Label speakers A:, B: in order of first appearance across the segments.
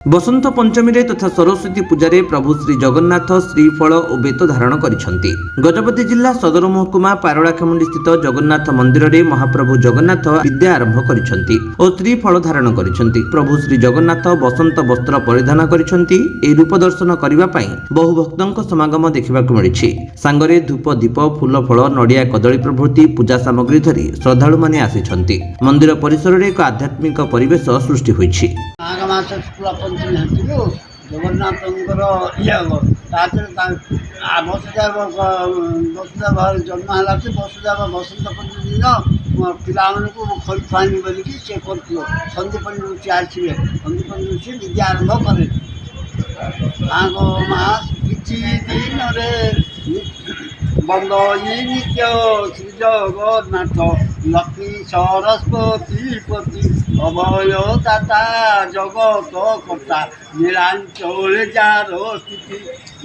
A: बसंत पंचमी तथा सरस्वती पूजा प्रभु श्री जगन्नाथ श्रीफल और बेत धारण करिसेंति। गजपति जिला सदर महकुमा पारଳାଖେମୁଣ୍ଡି स्थित जगन्नाथ मंदिर में महाप्रभु जगन्नाथ विद्या आरंभ करिसेंति और श्रीफल धारण करिसेंति। प्रभु श्री जगन्नाथ बसंत वस्त्र परिधान करिसेंति। ए रूप दर्शन करने बहु भक्तों समागम देखा मिली। सांगरे धूप दीप फूल फल नड़िया कदली प्रभृति पूजा सामग्री धरी श्रद्धालु माने आसिछंति। मंदिर परिसर में एक आध्यात्मिक परिवेश सृष्टि होइछि।
B: पंचमी हंसलु जगन्नाथ इे हम वसुदेव जन्म है वसुदेव बसंत पंचमी दिन पिला खरी खुआनी बोलिकी सी कर संदीपनी ऋषि आसवे संदीपनी ऋषि विद्या आरंभ करे किसी दिन बंदई नित्य श्री जगन्नाथ लक्ष्मी सरस्वती पति अभय दाता जगत कर्ता नीलांचल जार स्थिति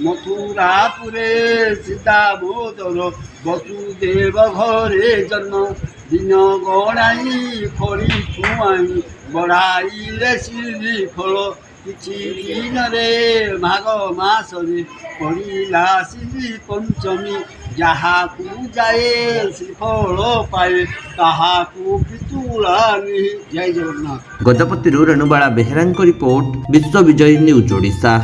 B: मथुरापुरे सीता मोदर वसुदेव घरे जन्म दिन गणाई खड़ी छुआई बढ़ाइले श्री फल किछि दिन रे माघ मास रे पड़िला श्री पंचमी जहाकू जाए श्रीफल पाए ताहाकू पितुलानी। जय जगन्नाथ।
A: गजपति रेणुबाला बेहेरा रिपोर्ट विश्व विजय न्यूज ओडिशा।